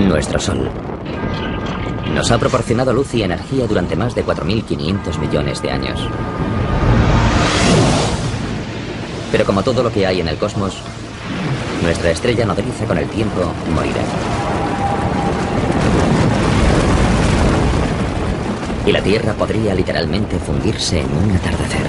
Nuestro Sol nos ha proporcionado luz y energía durante más de 4.500 millones de años. Pero como todo lo que hay en el cosmos, nuestra estrella nodriza con el tiempo morirá. Y la Tierra podría literalmente fundirse en un atardecer.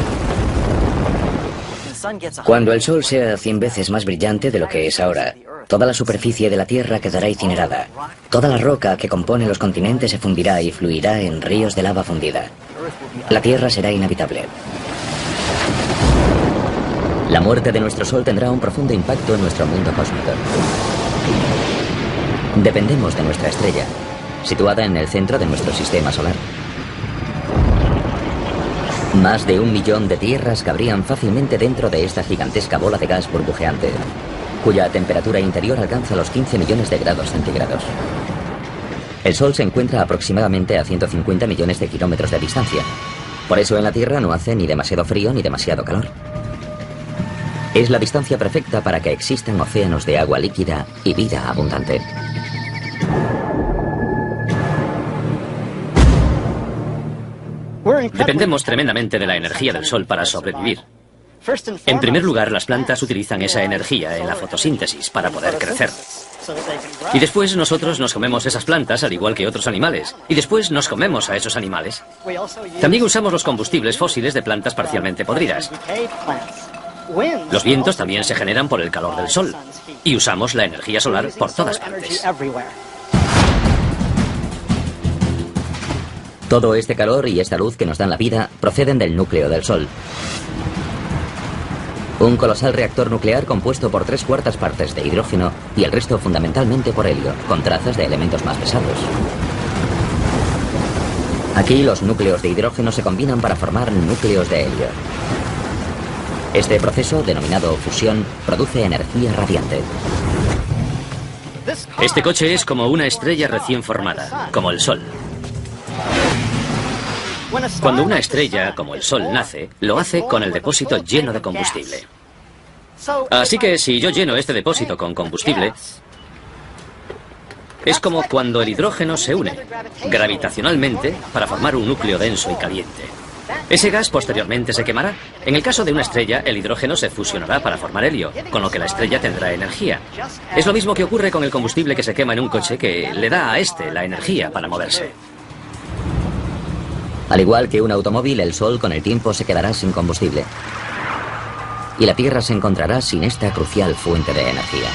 Cuando el Sol sea 100 veces más brillante de lo que es ahora, toda la superficie de la Tierra quedará incinerada. Toda la roca que compone los continentes se fundirá y fluirá en ríos de lava fundida. La Tierra será inhabitable. La muerte de nuestro Sol tendrá un profundo impacto en nuestro mundo cósmico. Dependemos de nuestra estrella, situada en el centro de nuestro sistema solar. Más de 1 millón de tierras cabrían fácilmente dentro de esta gigantesca bola de gas burbujeante, cuya temperatura interior alcanza los 15 millones de grados centígrados. El Sol se encuentra aproximadamente a 150 millones de kilómetros de distancia. Por eso en la Tierra no hace ni demasiado frío ni demasiado calor. Es la distancia perfecta para que existan océanos de agua líquida y vida abundante. Dependemos tremendamente de la energía del Sol para sobrevivir. En primer lugar, las plantas utilizan esa energía en la fotosíntesis para poder crecer. Y después nosotros nos comemos esas plantas al igual que otros animales. Y después nos comemos a esos animales. También usamos los combustibles fósiles de plantas parcialmente podridas. Los vientos también se generan por el calor del Sol. Y usamos la energía solar por todas partes. Todo este calor y esta luz que nos dan la vida proceden del núcleo del Sol. Un colosal reactor nuclear compuesto por 3/4 partes de hidrógeno y el resto fundamentalmente por helio, con trazas de elementos más pesados. Aquí los núcleos de hidrógeno se combinan para formar núcleos de helio. Este proceso, denominado fusión, produce energía radiante. Este coche es como una estrella recién formada, como el Sol. Cuando una estrella, como el Sol, nace, lo hace con el depósito lleno de combustible. Así que si yo lleno este depósito con combustible, es como cuando el hidrógeno se une gravitacionalmente para formar un núcleo denso y caliente. Ese gas posteriormente se quemará. En el caso de una estrella, el hidrógeno se fusionará para formar helio, con lo que la estrella tendrá energía. Es lo mismo que ocurre con el combustible que se quema en un coche, que le da a este la energía para moverse. Al igual que un automóvil, el Sol con el tiempo se quedará sin combustible. Y la Tierra se encontrará sin esta crucial fuente de energía.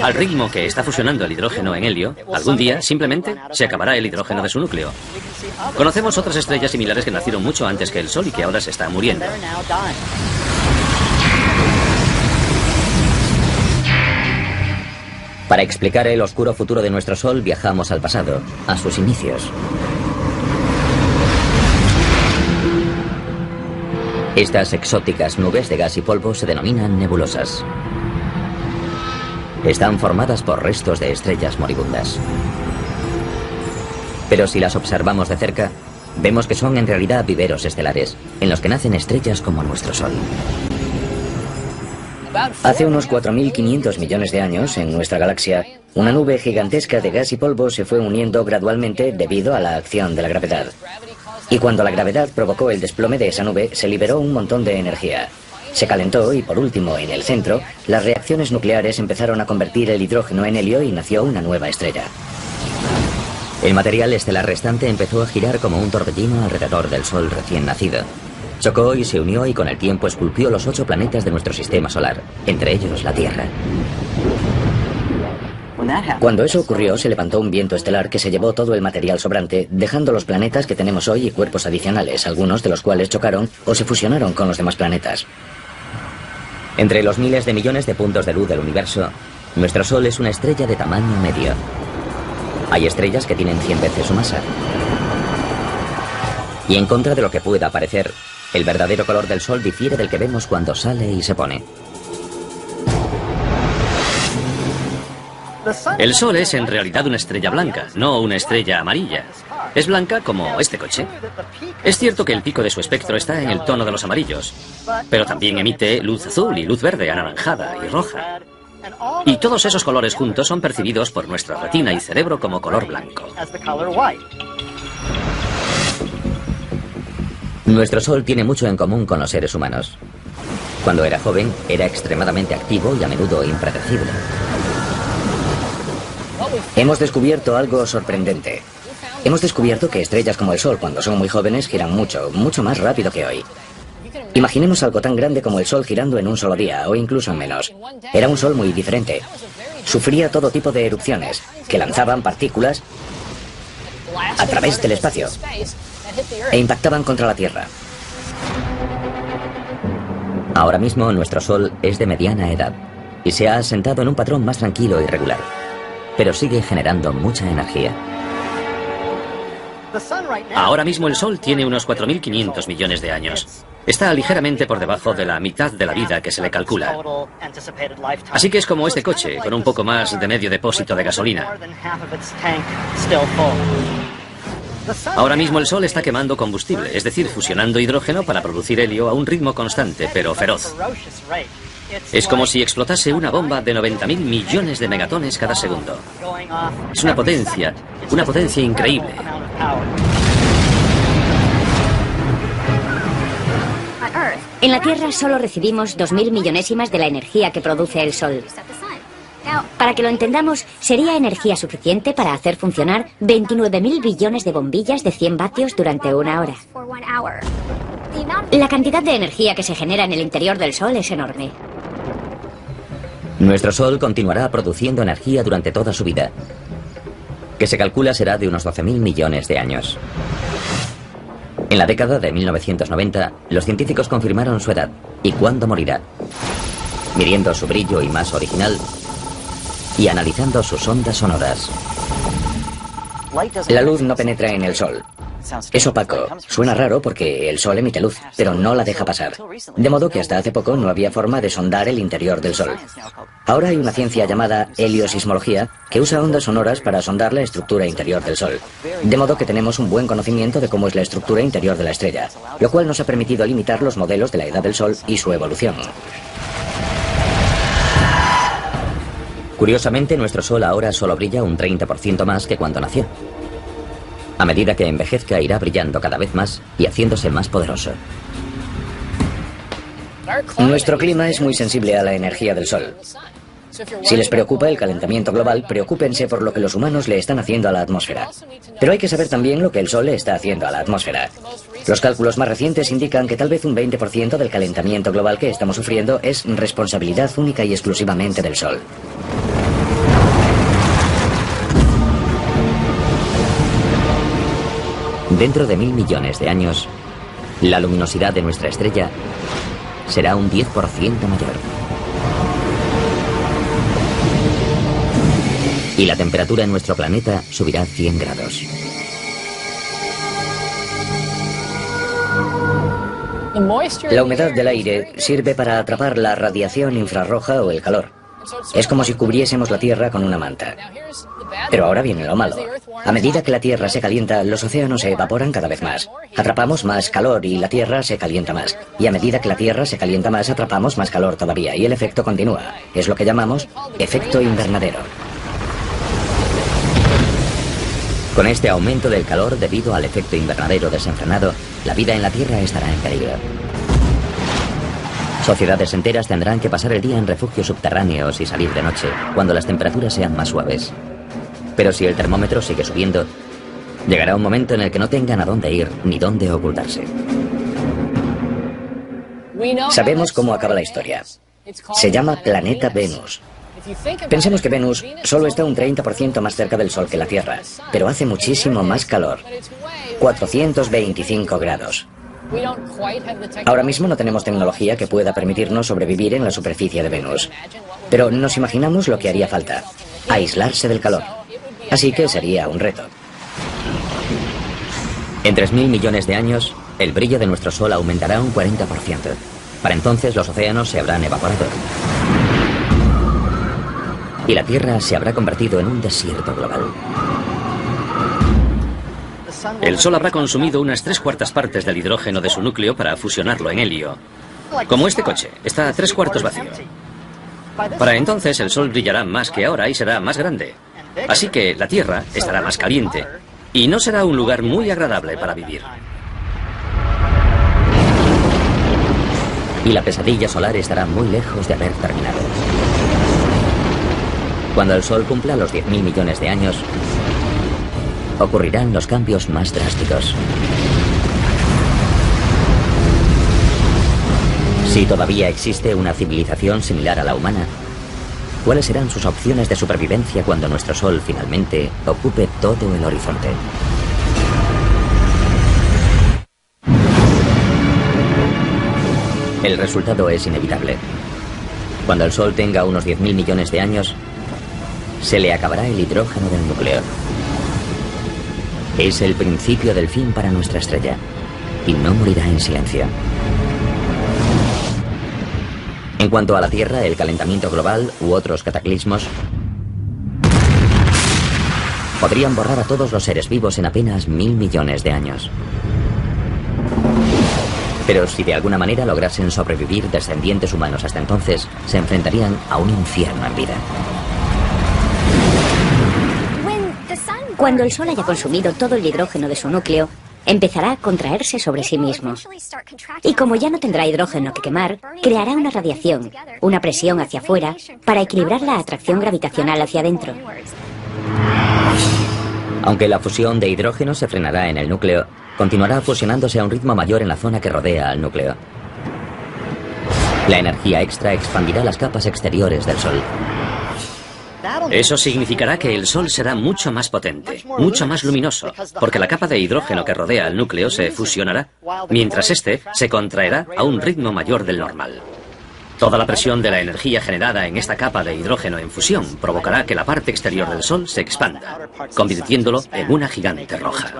Al ritmo que está fusionando el hidrógeno en helio, algún día simplemente se acabará el hidrógeno de su núcleo. Conocemos otras estrellas similares que nacieron mucho antes que el Sol y que ahora se están muriendo. Para explicar el oscuro futuro de nuestro Sol, viajamos al pasado, a sus inicios. Estas exóticas nubes de gas y polvo se denominan nebulosas. Están formadas por restos de estrellas moribundas. Pero si las observamos de cerca, vemos que son en realidad viveros estelares, en los que nacen estrellas como nuestro Sol. Hace unos 4.500 millones de años, en nuestra galaxia, una nube gigantesca de gas y polvo se fue uniendo gradualmente debido a la acción de la gravedad. Y cuando la gravedad provocó el desplome de esa nube, se liberó un montón de energía. Se calentó y, por último, en el centro, las reacciones nucleares empezaron a convertir el hidrógeno en helio y nació una nueva estrella. El material estelar restante empezó a girar como un torbellino alrededor del Sol recién nacido. Chocó y se unió y con el tiempo esculpió los 8 planetas de nuestro sistema solar, entre ellos la Tierra. Cuando eso ocurrió, se levantó un viento estelar que se llevó todo el material sobrante, dejando los planetas que tenemos hoy y cuerpos adicionales, algunos de los cuales chocaron o se fusionaron con los demás planetas. Entre los miles de millones de puntos de luz del universo, nuestro Sol es una estrella de tamaño medio. Hay estrellas que tienen 100 veces su masa. Y en contra de lo que pueda parecer, el verdadero color del Sol difiere del que vemos cuando sale y se pone. El Sol es en realidad una estrella blanca, no una estrella amarilla. Es blanca como este coche. Es cierto que el pico de su espectro está en el tono de los amarillos, pero también emite luz azul y luz verde, anaranjada y roja. Y todos esos colores juntos son percibidos por nuestra retina y cerebro como color blanco. Nuestro Sol tiene mucho en común con los seres humanos. Cuando era joven, era extremadamente activo y a menudo impredecible. Hemos descubierto algo sorprendente. Hemos descubierto que estrellas como el Sol, cuando son muy jóvenes, giran mucho, mucho más rápido que hoy. Imaginemos algo tan grande como el Sol girando en un solo día, o incluso en menos. Era un Sol muy diferente. Sufría todo tipo de erupciones, que lanzaban partículas a través del espacio e impactaban contra la Tierra. Ahora mismo nuestro Sol es de mediana edad y se ha asentado en un patrón más tranquilo y regular, pero sigue generando mucha energía. Ahora mismo el Sol tiene unos 4.500 millones de años. Está ligeramente por debajo de la mitad de la vida que se le calcula. Así que es como este coche, con un poco más de medio depósito de gasolina. Ahora mismo el Sol está quemando combustible, es decir, fusionando hidrógeno para producir helio a un ritmo constante, pero feroz. Es como si explotase una bomba de 90.000 millones de megatones cada segundo. Es una potencia increíble. En la Tierra solo recibimos 2.000 millonésimas de la energía que produce el Sol. Para que lo entendamos, sería energía suficiente para hacer funcionar 29.000 billones de bombillas de 100 vatios durante una hora. La cantidad de energía que se genera en el interior del Sol es enorme. Nuestro Sol continuará produciendo energía durante toda su vida, que se calcula será de unos 12.000 millones de años. En la década de 1990, los científicos confirmaron su edad y cuándo morirá, midiendo su brillo y masa original y analizando sus ondas sonoras. La luz no penetra en el Sol. Es opaco. Suena raro porque el Sol emite luz, pero no la deja pasar. De modo que hasta hace poco no había forma de sondar el interior del Sol. Ahora hay una ciencia llamada heliosismología que usa ondas sonoras para sondar la estructura interior del Sol. De modo que tenemos un buen conocimiento de cómo es la estructura interior de la estrella, lo cual nos ha permitido limitar los modelos de la edad del Sol y su evolución. Curiosamente, nuestro Sol ahora solo brilla un 30% más que cuando nació. A medida que envejezca, irá brillando cada vez más y haciéndose más poderoso. Nuestro clima es muy sensible a la energía del Sol. Si les preocupa el calentamiento global, preocúpense por lo que los humanos le están haciendo a la atmósfera. Pero hay que saber también lo que el Sol le está haciendo a la atmósfera. Los cálculos más recientes indican que tal vez un 20% del calentamiento global que estamos sufriendo es responsabilidad única y exclusivamente del Sol. Dentro de 1.000 millones de años, la luminosidad de nuestra estrella será un 10% mayor. Y la temperatura en nuestro planeta subirá 100 grados. La humedad del aire sirve para atrapar la radiación infrarroja o el calor. Es como si cubriésemos la Tierra con una manta. Pero ahora viene lo malo. A medida que la Tierra se calienta, los océanos se evaporan cada vez más. Atrapamos más calor y la Tierra se calienta más. Y a medida que la Tierra se calienta más, atrapamos más calor todavía. Y el efecto continúa. Es lo que llamamos efecto invernadero. Con este aumento del calor debido al efecto invernadero desenfrenado, la vida en la Tierra estará en peligro. Sociedades enteras tendrán que pasar el día en refugios subterráneos y salir de noche, cuando las temperaturas sean más suaves. Pero si el termómetro sigue subiendo, llegará un momento en el que no tengan a dónde ir ni dónde ocultarse. Sabemos cómo acaba la historia. Se llama planeta Venus. Pensemos que Venus solo está un 30% más cerca del Sol que la Tierra, pero hace muchísimo más calor. 425 grados. Ahora mismo no tenemos tecnología que pueda permitirnos sobrevivir en la superficie de Venus. Pero nos imaginamos lo que haría falta: aislarse del calor. Así que sería un reto. En 3.000 millones de años, el brillo de nuestro Sol aumentará un 40%. Para entonces los océanos se habrán evaporado. Y la Tierra se habrá convertido en un desierto global. El Sol habrá consumido unas 3/4 partes del hidrógeno de su núcleo para fusionarlo en helio. Como este coche, está a 3/4 vacío. Para entonces el Sol brillará más que ahora y será más grande. Así que la Tierra estará más caliente y no será un lugar muy agradable para vivir. Y la pesadilla solar estará muy lejos de haber terminado. Cuando el Sol cumpla los 10.000 millones de años, ocurrirán los cambios más drásticos. Si todavía existe una civilización similar a la humana, ¿cuáles serán sus opciones de supervivencia cuando nuestro Sol finalmente ocupe todo el horizonte? El resultado es inevitable. Cuando el Sol tenga unos 10.000 millones de años, se le acabará el hidrógeno del núcleo. Es el principio del fin para nuestra estrella, y no morirá en silencio. En cuanto a la Tierra, el calentamiento global u otros cataclismos podrían borrar a todos los seres vivos en apenas 1.000 millones de años. Pero si de alguna manera lograsen sobrevivir descendientes humanos hasta entonces, se enfrentarían a un infierno en vida. Cuando el Sol haya consumido todo el hidrógeno de su núcleo, empezará a contraerse sobre sí mismo. Y como ya no tendrá hidrógeno que quemar, creará una radiación, una presión hacia afuera, para equilibrar la atracción gravitacional hacia adentro. Aunque la fusión de hidrógeno se frenará en el núcleo, continuará fusionándose a un ritmo mayor en la zona que rodea al núcleo. La energía extra expandirá las capas exteriores del Sol. Eso significará que el Sol será mucho más potente, mucho más luminoso, porque la capa de hidrógeno que rodea al núcleo se fusionará, mientras este se contraerá a un ritmo mayor del normal. Toda la presión de la energía generada en esta capa de hidrógeno en fusión provocará que la parte exterior del Sol se expanda, convirtiéndolo en una gigante roja.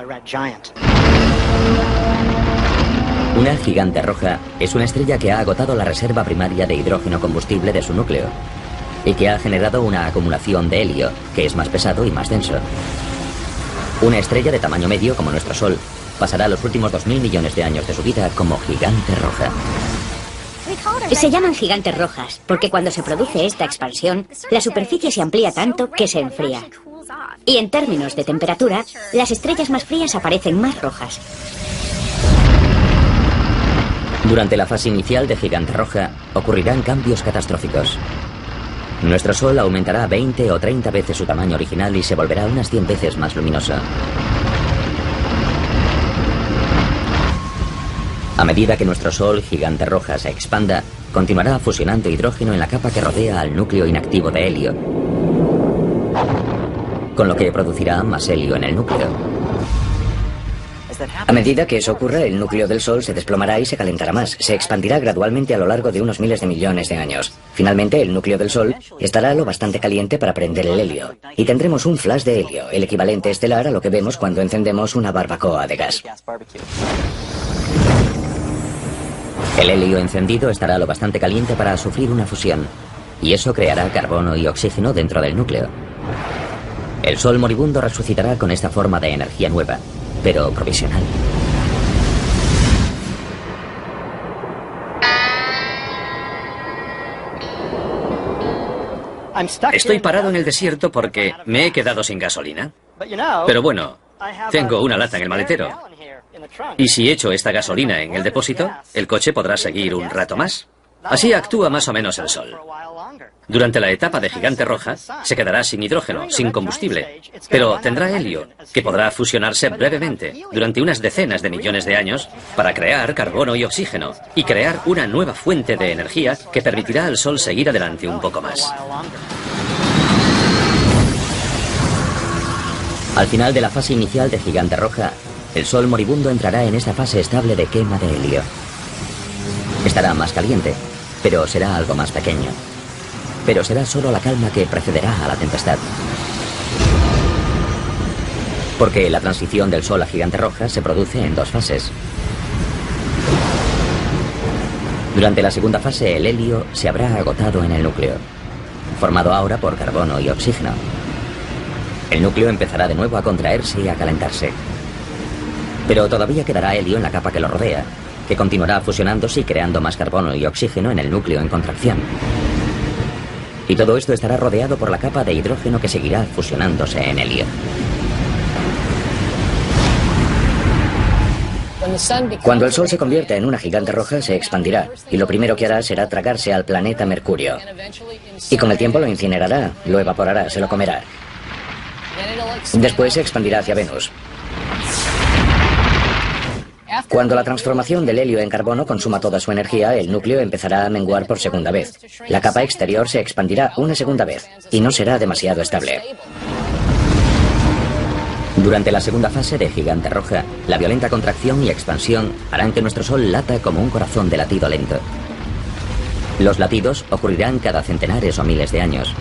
Una gigante roja es una estrella que ha agotado la reserva primaria de hidrógeno combustible de su núcleo y que ha generado una acumulación de helio, que es más pesado y más denso. Una estrella de tamaño medio como nuestro Sol pasará los últimos 2.000 millones de años de su vida como gigante roja. Se llaman gigantes rojas porque cuando se produce esta expansión, la superficie se amplía tanto que se enfría. Y en términos de temperatura, las estrellas más frías aparecen más rojas. Durante la fase inicial de gigante roja ocurrirán cambios catastróficos. Nuestro Sol aumentará 20 o 30 veces su tamaño original y se volverá unas 100 veces más luminoso. A medida que nuestro Sol gigante roja se expanda, continuará fusionando hidrógeno en la capa que rodea al núcleo inactivo de helio, con lo que producirá más helio en el núcleo. A medida que eso ocurra, el núcleo del Sol se desplomará y se calentará más. Se expandirá gradualmente a lo largo de unos miles de millones de años. Finalmente, el núcleo del Sol estará lo bastante caliente para prender el helio. Y tendremos un flash de helio, el equivalente estelar a lo que vemos cuando encendemos una barbacoa de gas. El helio encendido estará lo bastante caliente para sufrir una fusión, y eso creará carbono y oxígeno dentro del núcleo. El Sol moribundo resucitará con esta forma de energía nueva, pero provisional. Estoy parado en el desierto porque me he quedado sin gasolina. Pero bueno, tengo una lata en el maletero. Y si echo esta gasolina en el depósito, el coche podrá seguir un rato más. Así actúa más o menos el Sol. Durante la etapa de gigante roja, se quedará sin hidrógeno, sin combustible, pero tendrá helio, que podrá fusionarse brevemente, durante unas decenas de millones de años, para crear carbono y oxígeno, y crear una nueva fuente de energía que permitirá al Sol seguir adelante un poco más. Al final de la fase inicial de gigante roja, el Sol moribundo entrará en esta fase estable de quema de helio. Estará más caliente, pero será algo más pequeño. Pero será solo la calma que precederá a la tempestad. Porque la transición del Sol a gigante roja se produce en dos fases. Durante la segunda fase, el helio se habrá agotado en el núcleo, formado ahora por carbono y oxígeno. El núcleo empezará de nuevo a contraerse y a calentarse. Pero todavía quedará helio en la capa que lo rodea, que continuará fusionándose y creando más carbono y oxígeno en el núcleo en contracción. Y todo esto estará rodeado por la capa de hidrógeno que seguirá fusionándose en helio. Cuando el Sol se convierta en una gigante roja, se expandirá, y lo primero que hará será tragarse al planeta Mercurio. Y con el tiempo lo incinerará, lo evaporará, se lo comerá. Después se expandirá hacia Venus. Cuando la transformación del helio en carbono consuma toda su energía, el núcleo empezará a menguar por segunda vez. La capa exterior se expandirá una segunda vez, y no será demasiado estable. Durante la segunda fase de Gigante Roja, la violenta contracción y expansión harán que nuestro Sol lata como un corazón de latido lento. Los latidos ocurrirán cada centenares o miles de años.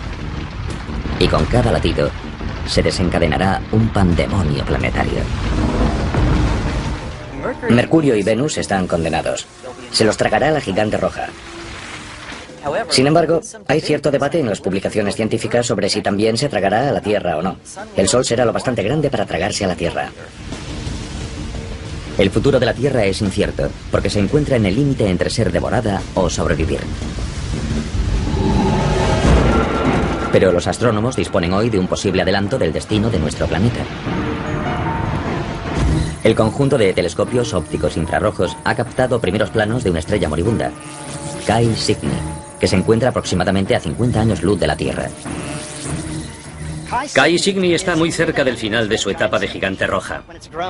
Y con cada latido se desencadenará un pandemonio planetario. Mercurio y Venus están condenados. Se los tragará la Gigante Roja. Sin embargo, hay cierto debate en las publicaciones científicas sobre si también se tragará a la Tierra o no. El Sol será lo bastante grande para tragarse a la Tierra. El futuro de la Tierra es incierto, porque se encuentra en el límite entre ser devorada o sobrevivir. Pero los astrónomos disponen hoy de un posible adelanto del destino de nuestro planeta. El conjunto de telescopios ópticos infrarrojos ha captado primeros planos de una estrella moribunda, Canis Cygni, que se encuentra aproximadamente a 50 años luz de la Tierra. Canis Cygni está muy cerca del final de su etapa de gigante roja.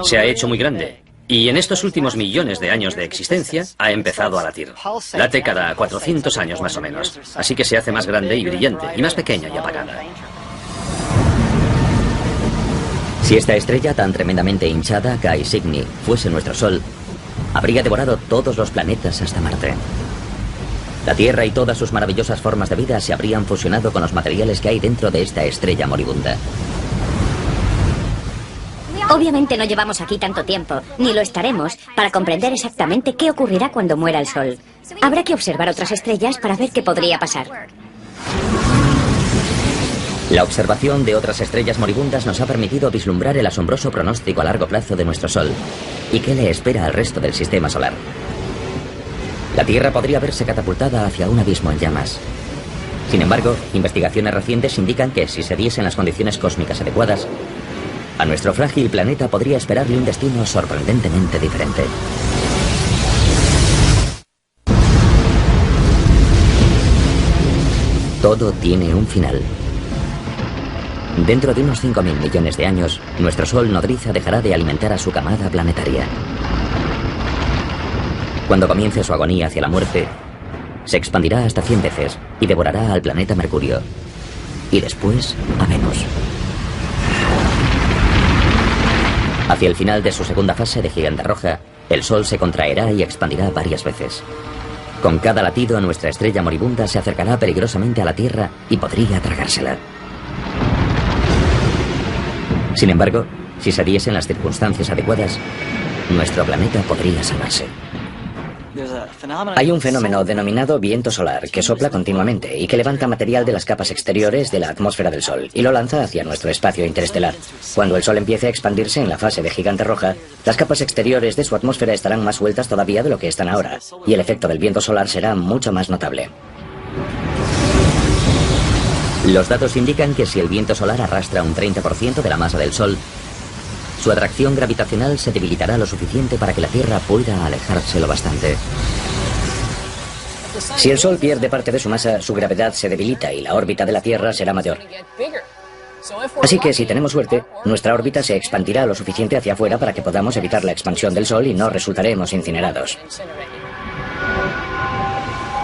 Se ha hecho muy grande y en estos últimos millones de años de existencia ha empezado a latir. Late cada 400 años más o menos, así que se hace más grande y brillante, y más pequeña y apagada. Si esta estrella tan tremendamente hinchada, Canis Cygni, fuese nuestro Sol, habría devorado todos los planetas hasta Marte. La Tierra y todas sus maravillosas formas de vida se habrían fusionado con los materiales que hay dentro de esta estrella moribunda. Obviamente no llevamos aquí tanto tiempo, ni lo estaremos, para comprender exactamente qué ocurrirá cuando muera el Sol. Habrá que observar otras estrellas para ver qué podría pasar. La observación de otras estrellas moribundas nos ha permitido vislumbrar el asombroso pronóstico a largo plazo de nuestro Sol y qué le espera al resto del sistema solar. La Tierra podría verse catapultada hacia un abismo en llamas. Sin embargo, investigaciones recientes indican que si se diesen las condiciones cósmicas adecuadas, a nuestro frágil planeta podría esperarle un destino sorprendentemente diferente. Todo tiene un final. Dentro de unos 5.000 millones de años, nuestro Sol nodriza dejará de alimentar a su camada planetaria. Cuando comience su agonía hacia la muerte, se expandirá hasta 100 veces y devorará al planeta Mercurio. Y después a Venus. Hacia el final de su segunda fase de Gigante Roja, el Sol se contraerá y expandirá varias veces. Con cada latido, nuestra estrella moribunda se acercará peligrosamente a la Tierra y podría tragársela. Sin embargo, si se diesen las circunstancias adecuadas, nuestro planeta podría salvarse. Hay un fenómeno denominado viento solar que sopla continuamente y que levanta material de las capas exteriores de la atmósfera del Sol y lo lanza hacia nuestro espacio interestelar. Cuando el Sol empiece a expandirse en la fase de Gigante Roja, las capas exteriores de su atmósfera estarán más sueltas todavía de lo que están ahora, y el efecto del viento solar será mucho más notable. Los datos indican que si el viento solar arrastra un 30% de la masa del Sol, su atracción gravitacional se debilitará lo suficiente para que la Tierra pueda alejarse lo bastante. Si el Sol pierde parte de su masa, su gravedad se debilita y la órbita de la Tierra será mayor. Así que si tenemos suerte, nuestra órbita se expandirá lo suficiente hacia afuera para que podamos evitar la expansión del Sol y no resultaremos incinerados.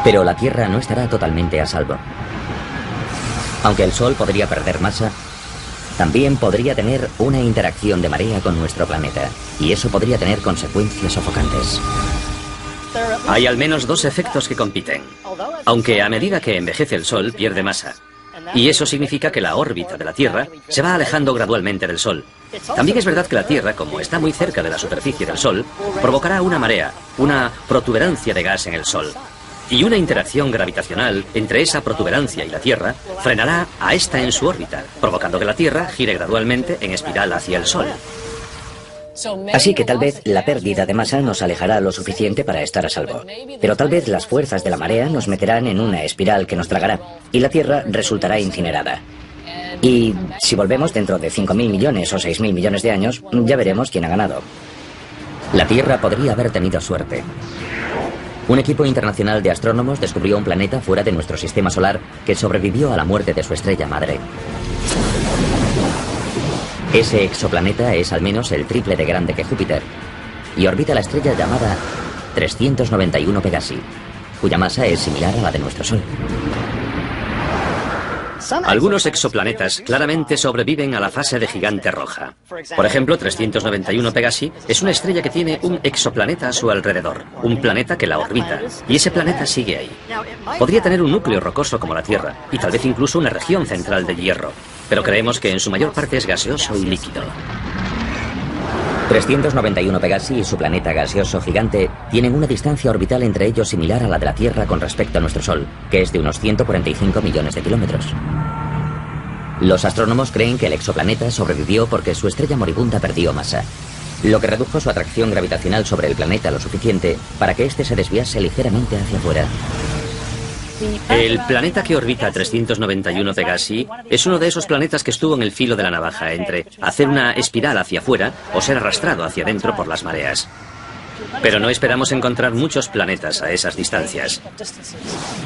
Pero la Tierra no estará totalmente a salvo. Aunque el Sol podría perder masa, también podría tener una interacción de marea con nuestro planeta, y eso podría tener consecuencias sofocantes. Hay al menos dos efectos que compiten, aunque a medida que envejece el Sol pierde masa, y eso significa que la órbita de la Tierra se va alejando gradualmente del Sol. También es verdad que la Tierra, como está muy cerca de la superficie del Sol, provocará una marea, una protuberancia de gas en el Sol. Y una interacción gravitacional entre esa protuberancia y la Tierra frenará a esta en su órbita, provocando que la Tierra gire gradualmente en espiral hacia el Sol. Así que tal vez la pérdida de masa nos alejará lo suficiente para estar a salvo. Pero tal vez las fuerzas de la marea nos meterán en una espiral que nos tragará y la Tierra resultará incinerada. Y si volvemos dentro de 5.000 millones o 6.000 millones de años, ya veremos quién ha ganado. La Tierra podría haber tenido suerte. Un equipo internacional de astrónomos descubrió un planeta fuera de nuestro sistema solar que sobrevivió a la muerte de su estrella madre. Ese exoplaneta es al menos el triple de grande que Júpiter y orbita la estrella llamada 391 Pegasi, cuya masa es similar a la de nuestro Sol. Algunos exoplanetas claramente sobreviven a la fase de gigante roja. Por ejemplo, 391 Pegasi es una estrella que tiene un exoplaneta a su alrededor, un planeta que la orbita, y ese planeta sigue ahí. Podría tener un núcleo rocoso como la Tierra, y tal vez incluso una región central de hierro, pero creemos que en su mayor parte es gaseoso y líquido. 391 Pegasi y su planeta gaseoso gigante tienen una distancia orbital entre ellos similar a la de la Tierra con respecto a nuestro Sol, que es de unos 145 millones de kilómetros. Los astrónomos creen que el exoplaneta sobrevivió porque su estrella moribunda perdió masa, lo que redujo su atracción gravitacional sobre el planeta lo suficiente para que éste se desviase ligeramente hacia afuera. El planeta que orbita 391 Pegasi es uno de esos planetas que estuvo en el filo de la navaja entre hacer una espiral hacia afuera o ser arrastrado hacia adentro por las mareas. Pero no esperamos encontrar muchos planetas a esas distancias.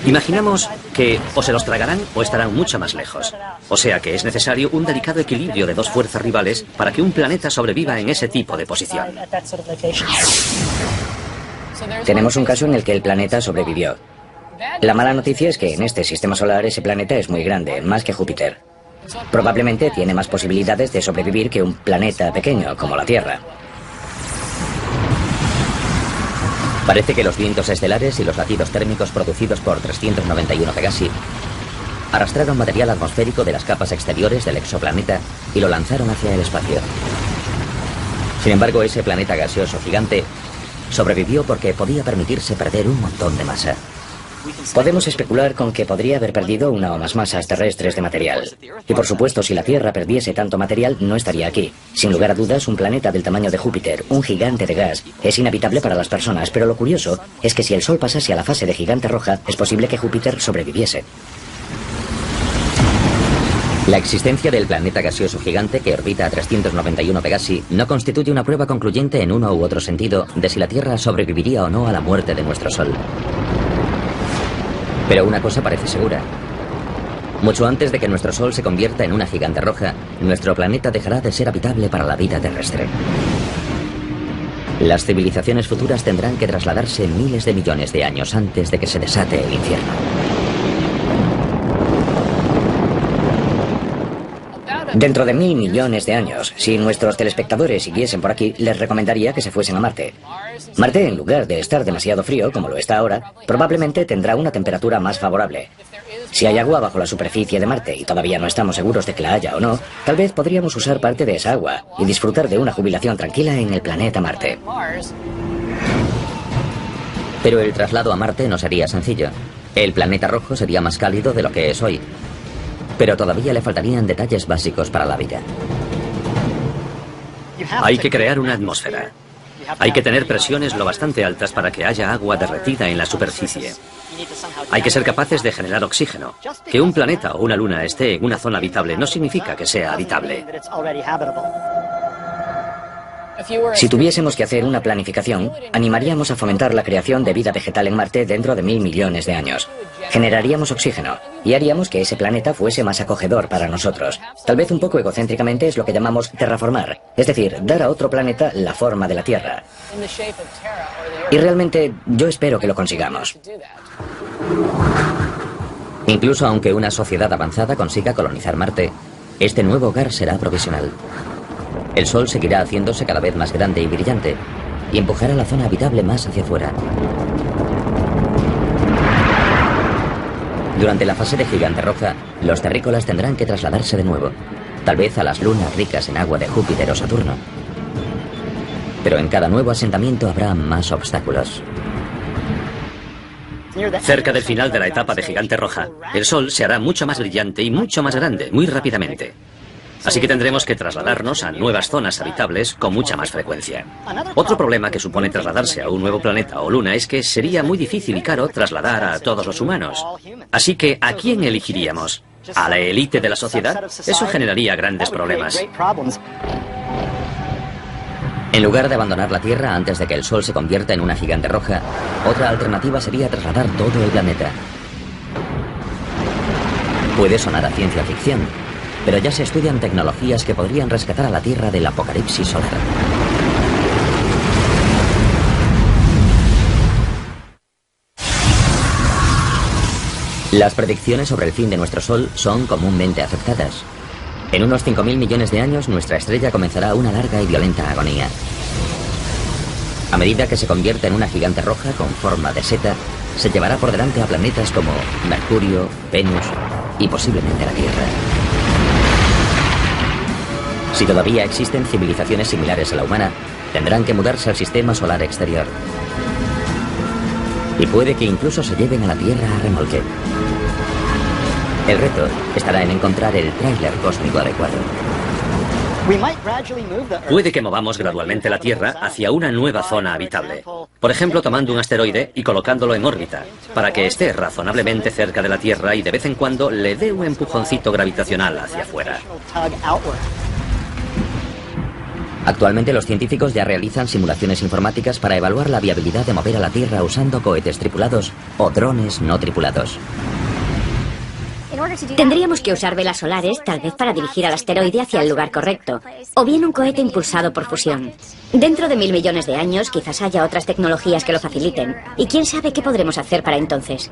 Imaginamos que o se los tragarán o estarán mucho más lejos. O sea que es necesario un delicado equilibrio de dos fuerzas rivales para que un planeta sobreviva en ese tipo de posición. Tenemos un caso en el que el planeta sobrevivió. La mala noticia es que en este sistema solar ese planeta es muy grande, más que Júpiter. Probablemente tiene más posibilidades de sobrevivir que un planeta pequeño como la Tierra. Parece que los vientos estelares y los latidos térmicos producidos por 391 Pegasi arrastraron material atmosférico de las capas exteriores del exoplaneta y lo lanzaron hacia el espacio. Sin embargo, ese planeta gaseoso gigante sobrevivió porque podía permitirse perder un montón de masa. Podemos especular con que podría haber perdido una o más masas terrestres de material. Y por supuesto, si la Tierra perdiese tanto material, no estaría aquí. Sin lugar a dudas, un planeta del tamaño de Júpiter, un gigante de gas, es inhabitable para las personas, pero lo curioso es que si el Sol pasase a la fase de gigante roja, es posible que Júpiter sobreviviese. La existencia del planeta gaseoso gigante que orbita a 391 Pegasi no constituye una prueba concluyente en uno u otro sentido de si la Tierra sobreviviría o no a la muerte de nuestro Sol. Pero una cosa parece segura. Mucho antes de que nuestro Sol se convierta en una gigante roja, nuestro planeta dejará de ser habitable para la vida terrestre. Las civilizaciones futuras tendrán que trasladarse miles de millones de años antes de que se desate el infierno. Dentro de 1.000 millones de años, si nuestros telespectadores siguiesen por aquí, les recomendaría que se fuesen a Marte. Marte, en lugar de estar demasiado frío, como lo está ahora, probablemente tendrá una temperatura más favorable. Si hay agua bajo la superficie de Marte, y todavía no estamos seguros de que la haya o no, tal vez podríamos usar parte de esa agua y disfrutar de una jubilación tranquila en el planeta Marte. Pero el traslado a Marte no sería sencillo. El planeta rojo sería más cálido de lo que es hoy. Pero todavía le faltarían detalles básicos para la vida. Hay que crear una atmósfera. Hay que tener presiones lo bastante altas para que haya agua derretida en la superficie. Hay que ser capaces de generar oxígeno. Que un planeta o una luna esté en una zona habitable no significa que sea habitable. Si tuviésemos que hacer una planificación, animaríamos a fomentar la creación de vida vegetal en Marte dentro de 1.000 millones de años. Generaríamos oxígeno y haríamos que ese planeta fuese más acogedor para nosotros. Tal vez un poco egocéntricamente es lo que llamamos terraformar, es decir, dar a otro planeta la forma de la Tierra. Y realmente yo espero que lo consigamos. Incluso aunque una sociedad avanzada consiga colonizar Marte, este nuevo hogar será provisional. El Sol seguirá haciéndose cada vez más grande y brillante y empujará la zona habitable más hacia afuera. Durante la fase de gigante roja, los terrícolas tendrán que trasladarse de nuevo, tal vez a las lunas ricas en agua de Júpiter o Saturno. Pero en cada nuevo asentamiento habrá más obstáculos. Cerca del final de la etapa de gigante roja, el Sol se hará mucho más brillante y mucho más grande, muy rápidamente. Así que tendremos que trasladarnos a nuevas zonas habitables con mucha más frecuencia. Otro problema que supone trasladarse a un nuevo planeta o luna es que sería muy difícil y caro trasladar a todos los humanos. Así que, ¿a quién elegiríamos? ¿A la élite de la sociedad? Eso generaría grandes problemas. En lugar de abandonar la Tierra antes de que el Sol se convierta en una gigante roja, otra alternativa sería trasladar todo el planeta. Puede sonar a ciencia ficción, pero ya se estudian tecnologías que podrían rescatar a la Tierra del apocalipsis solar. Las predicciones sobre el fin de nuestro Sol son comúnmente aceptadas. En unos 5.000 millones de años, nuestra estrella comenzará una larga y violenta agonía. A medida que se convierta en una gigante roja con forma de seta, se llevará por delante a planetas como Mercurio, Venus y posiblemente la Tierra. Si todavía existen civilizaciones similares a la humana, tendrán que mudarse al sistema solar exterior. Y puede que incluso se lleven a la Tierra a remolque. El reto estará en encontrar el tráiler cósmico adecuado. Puede que movamos gradualmente la Tierra hacia una nueva zona habitable. Por ejemplo, tomando un asteroide y colocándolo en órbita, para que esté razonablemente cerca de la Tierra y de vez en cuando le dé un empujoncito gravitacional hacia afuera. Actualmente los científicos ya realizan simulaciones informáticas para evaluar la viabilidad de mover a la Tierra usando cohetes tripulados o drones no tripulados. Tendríamos que usar velas solares, tal vez para dirigir al asteroide hacia el lugar correcto, o bien un cohete impulsado por fusión. Dentro de 1.000 millones de años quizás haya otras tecnologías que lo faciliten, y quién sabe qué podremos hacer para entonces.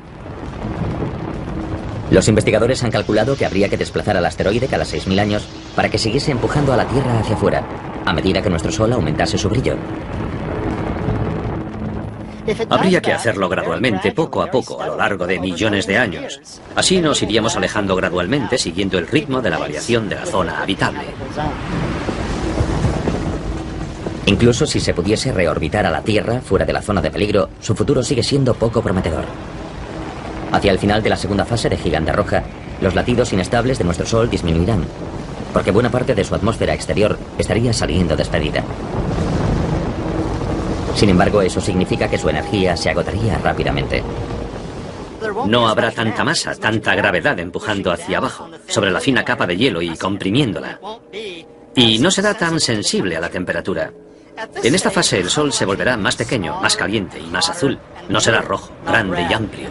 Los investigadores han calculado que habría que desplazar al asteroide cada 6.000 años para que siguiese empujando a la Tierra hacia afuera, a medida que nuestro Sol aumentase su brillo. Habría que hacerlo gradualmente, poco a poco, a lo largo de millones de años. Así nos iríamos alejando gradualmente, siguiendo el ritmo de la variación de la zona habitable. Incluso si se pudiese reorbitar a la Tierra fuera de la zona de peligro, su futuro sigue siendo poco prometedor. Hacia el final de la segunda fase de Gigante Roja, los latidos inestables de nuestro Sol disminuirán, porque buena parte de su atmósfera exterior estaría saliendo despedida. Sin embargo, eso significa que su energía se agotaría rápidamente. No habrá tanta masa, tanta gravedad empujando hacia abajo, sobre la fina capa de hielo y comprimiéndola. Y no será tan sensible a la temperatura. En esta fase el Sol se volverá más pequeño, más caliente y más azul. No será rojo, grande y amplio.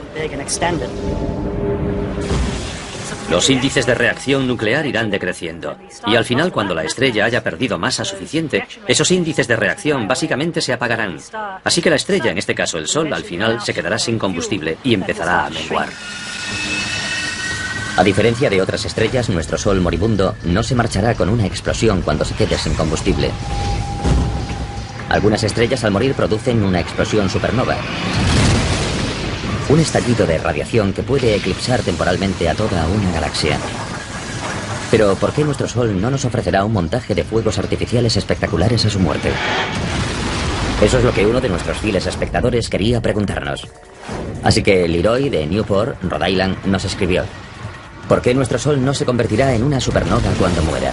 Los índices de reacción nuclear irán decreciendo. Y al final, cuando la estrella haya perdido masa suficiente, esos índices de reacción básicamente se apagarán. Así que la estrella, en este caso el Sol, al final se quedará sin combustible y empezará a menguar. A diferencia de otras estrellas, nuestro Sol moribundo no se marchará con una explosión cuando se quede sin combustible. Algunas estrellas al morir producen una explosión supernova. Un estallido de radiación que puede eclipsar temporalmente a toda una galaxia. Pero ¿por qué nuestro Sol no nos ofrecerá un montaje de fuegos artificiales espectaculares a su muerte? Eso es lo que uno de nuestros fieles espectadores quería preguntarnos. Así que Leroy de Newport, Rhode Island, nos escribió: ¿por qué nuestro Sol no se convertirá en una supernova cuando muera?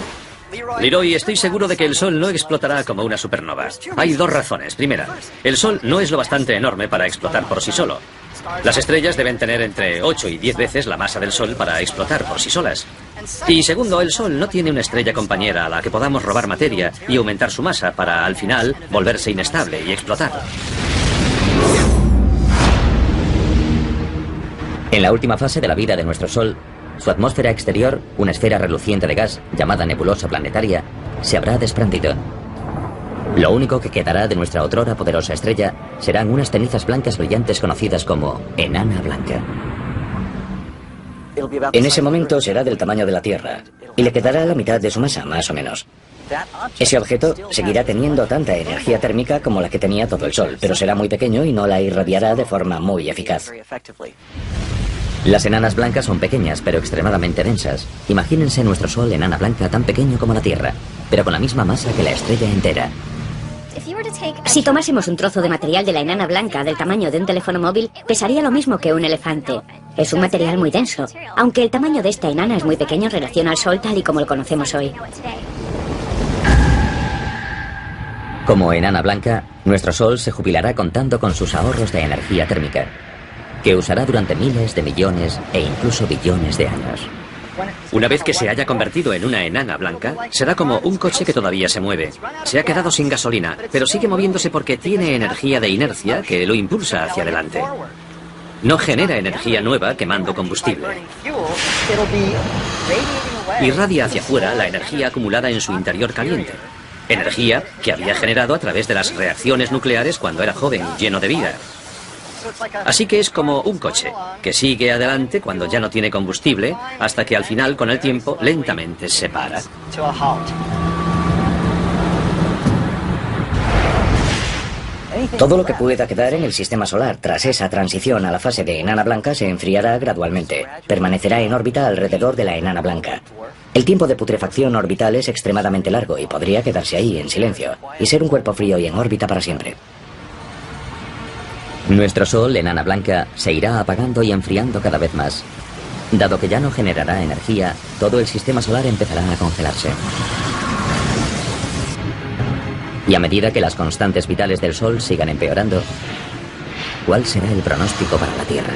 Leroy, estoy seguro de que el Sol no explotará como una supernova. Hay dos razones. Primera, el Sol no es lo bastante enorme para explotar por sí solo. Las estrellas deben tener entre 8 y 10 veces la masa del Sol para explotar por sí solas. Y segundo, el Sol no tiene una estrella compañera a la que podamos robar materia y aumentar su masa para, al final, volverse inestable y explotar. En la última fase de la vida de nuestro Sol, su atmósfera exterior, una esfera reluciente de gas llamada nebulosa planetaria, se habrá desprendido. Lo único que quedará de nuestra otrora poderosa estrella serán unas cenizas blancas brillantes conocidas como enana blanca. En ese momento será del tamaño de la Tierra y le quedará la mitad de su masa, más o menos. Ese objeto seguirá teniendo tanta energía térmica como la que tenía todo el Sol, pero será muy pequeño y no la irradiará de forma muy eficaz. Las enanas blancas son pequeñas, pero extremadamente densas. Imagínense nuestro Sol enana blanca tan pequeño como la Tierra, pero con la misma masa que la estrella entera. Si tomásemos un trozo de material de la enana blanca del tamaño de un teléfono móvil, pesaría lo mismo que un elefante. Es un material muy denso, aunque el tamaño de esta enana es muy pequeño en relación al Sol tal y como lo conocemos hoy. Como enana blanca, nuestro Sol se jubilará contando con sus ahorros de energía térmica, que usará durante miles de millones e incluso billones de años. Una vez que se haya convertido en una enana blanca, será como un coche que todavía se mueve. Se ha quedado sin gasolina, pero sigue moviéndose porque tiene energía de inercia que lo impulsa hacia adelante. No genera energía nueva quemando combustible. Irradia hacia afuera la energía acumulada en su interior caliente. Energía que había generado a través de las reacciones nucleares cuando era joven y lleno de vida. Así que es como un coche, que sigue adelante cuando ya no tiene combustible, hasta que al final, con el tiempo, lentamente se para. Todo lo que pueda quedar en el sistema solar tras esa transición a la fase de enana blanca se enfriará gradualmente. Permanecerá en órbita alrededor de la enana blanca. El tiempo de putrefacción orbital es extremadamente largo y podría quedarse ahí en silencio y ser un cuerpo frío y en órbita para siempre. Nuestro Sol, enana blanca, se irá apagando y enfriando cada vez más. Dado que ya no generará energía, todo el sistema solar empezará a congelarse. Y a medida que las constantes vitales del Sol sigan empeorando, ¿cuál será el pronóstico para la Tierra?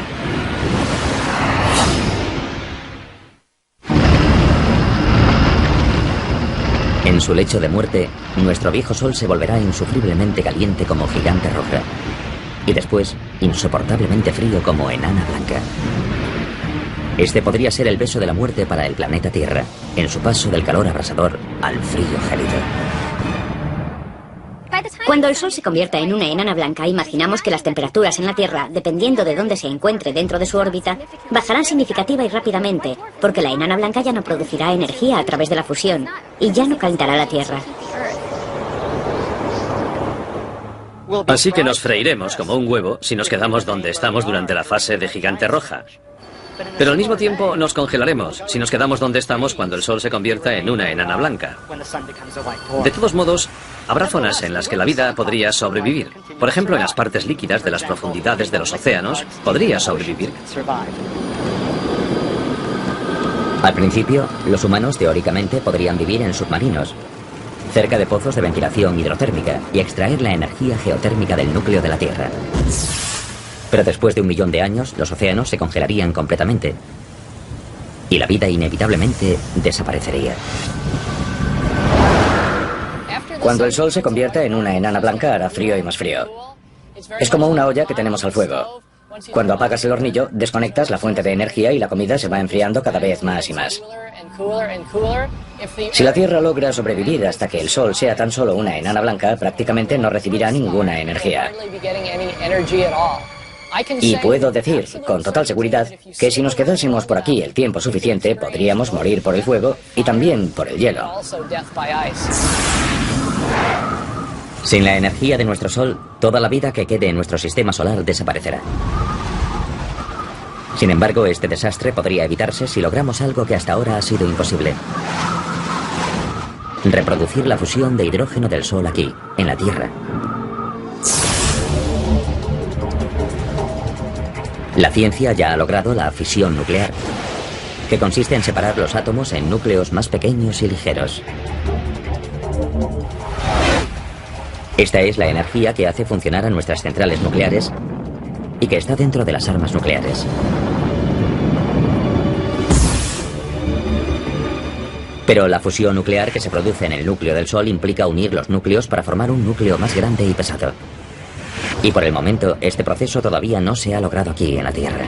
En su lecho de muerte, nuestro viejo Sol se volverá insufriblemente caliente como gigante roja. Y después, insoportablemente frío como enana blanca. Este podría ser el beso de la muerte para el planeta Tierra, en su paso del calor abrasador al frío gélido. Cuando el Sol se convierta en una enana blanca, imaginamos que las temperaturas en la Tierra, dependiendo de dónde se encuentre dentro de su órbita, bajarán significativa y rápidamente, porque la enana blanca ya no producirá energía a través de la fusión y ya no calentará la Tierra. Así que nos freiremos como un huevo si nos quedamos donde estamos durante la fase de gigante roja. Pero al mismo tiempo nos congelaremos si nos quedamos donde estamos cuando el Sol se convierta en una enana blanca. De todos modos, habrá zonas en las que la vida podría sobrevivir. Por ejemplo, en las partes líquidas de las profundidades de los océanos, podría sobrevivir. Al principio, los humanos teóricamente podrían vivir en submarinos, cerca de pozos de ventilación hidrotérmica y extraer la energía geotérmica del núcleo de la Tierra. Pero después de 1 millón de años, los océanos se congelarían completamente y la vida inevitablemente desaparecería. Cuando el Sol se convierta en una enana blanca hará frío y más frío. Es como una olla que tenemos al fuego. Cuando apagas el hornillo, desconectas la fuente de energía y la comida se va enfriando cada vez más y más. Si la Tierra logra sobrevivir hasta que el Sol sea tan solo una enana blanca, prácticamente no recibirá ninguna energía. Y puedo decir, con total seguridad, que si nos quedásemos por aquí el tiempo suficiente, podríamos morir por el fuego y también por el hielo. Sin la energía de nuestro Sol, toda la vida que quede en nuestro sistema solar desaparecerá. Sin embargo, este desastre podría evitarse si logramos algo que hasta ahora ha sido imposible. Reproducir la fusión de hidrógeno del Sol aquí, en la Tierra. La ciencia ya ha logrado la fisión nuclear, que consiste en separar los átomos en núcleos más pequeños y ligeros. Esta es la energía que hace funcionar a nuestras centrales nucleares y que está dentro de las armas nucleares. Pero la fusión nuclear que se produce en el núcleo del Sol implica unir los núcleos para formar un núcleo más grande y pesado. Y por el momento, este proceso todavía no se ha logrado aquí en la Tierra.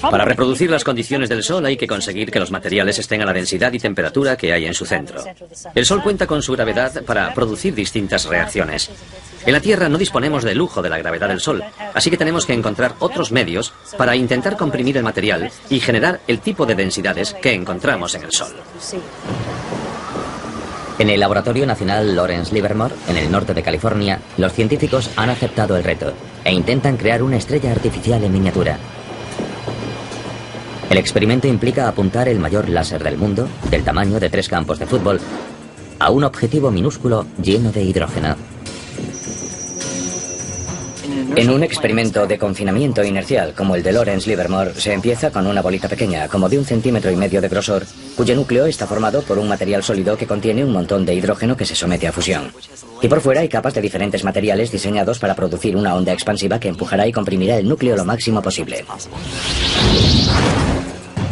Para reproducir las condiciones del Sol hay que conseguir que los materiales estén a la densidad y temperatura que hay en su centro. El Sol cuenta con su gravedad para producir distintas reacciones. En la Tierra no disponemos del lujo de la gravedad del Sol, así que tenemos que encontrar otros medios para intentar comprimir el material y generar el tipo de densidades que encontramos en el Sol. En el Laboratorio Nacional Lawrence Livermore, en el norte de California, los científicos han aceptado el reto e intentan crear una estrella artificial en miniatura. El experimento implica apuntar el mayor láser del mundo, del tamaño de 3 campos de fútbol, a un objetivo minúsculo lleno de hidrógeno. En un experimento de confinamiento inercial como el de Lawrence Livermore, se empieza con una bolita pequeña, como de 1,5 centímetros de grosor, cuyo núcleo está formado por un material sólido que contiene un montón de hidrógeno que se somete a fusión. Y por fuera hay capas de diferentes materiales diseñados para producir una onda expansiva que empujará y comprimirá el núcleo lo máximo posible.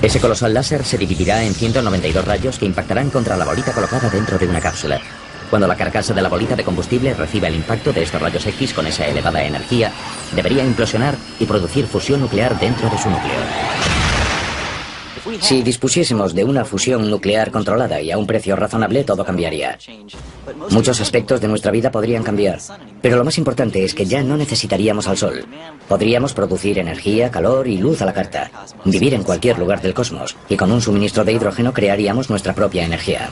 Ese colosal láser se dividirá en 192 rayos que impactarán contra la bolita colocada dentro de una cápsula. Cuando la carcasa de la bolita de combustible reciba el impacto de estos rayos X con esa elevada energía, debería implosionar y producir fusión nuclear dentro de su núcleo. Si dispusiésemos de una fusión nuclear controlada y a un precio razonable, todo cambiaría. Muchos aspectos de nuestra vida podrían cambiar, pero lo más importante es que ya no necesitaríamos al Sol. Podríamos producir energía, calor y luz a la carta, vivir en cualquier lugar del cosmos, y con un suministro de hidrógeno crearíamos nuestra propia energía.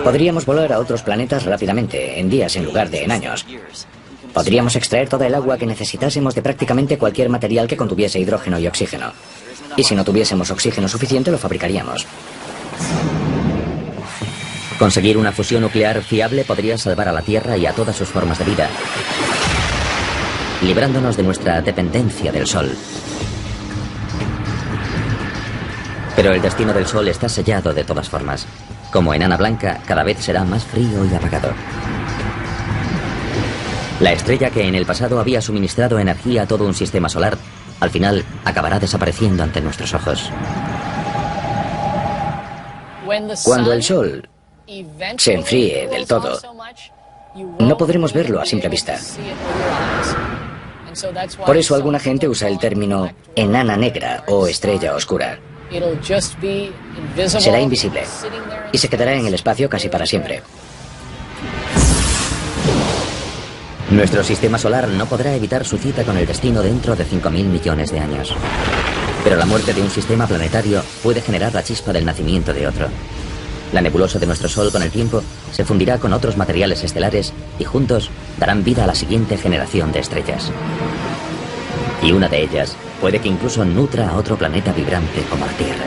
Podríamos volar a otros planetas rápidamente, en días en lugar de en años. Podríamos extraer toda el agua que necesitásemos de prácticamente cualquier material que contuviese hidrógeno y oxígeno. Y si no tuviésemos oxígeno suficiente, lo fabricaríamos. Conseguir una fusión nuclear fiable podría salvar a la Tierra y a todas sus formas de vida, librándonos de nuestra dependencia del Sol. Pero el destino del Sol está sellado de todas formas. Como enana blanca, cada vez será más frío y apagado. La estrella que en el pasado había suministrado energía a todo un sistema solar, al final acabará desapareciendo ante nuestros ojos. Cuando el Sol se enfríe del todo, no podremos verlo a simple vista. Por eso alguna gente usa el término enana negra o estrella oscura. Será invisible y se quedará en el espacio casi para siempre. Nuestro sistema solar no podrá evitar su cita con el destino dentro de 5.000 millones de años. Pero la muerte de un sistema planetario puede generar la chispa del nacimiento de otro. La nebulosa de nuestro Sol con el tiempo se fundirá con otros materiales estelares y juntos darán vida a la siguiente generación de estrellas. Y una de ellas puede que incluso nutra a otro planeta vibrante como la Tierra.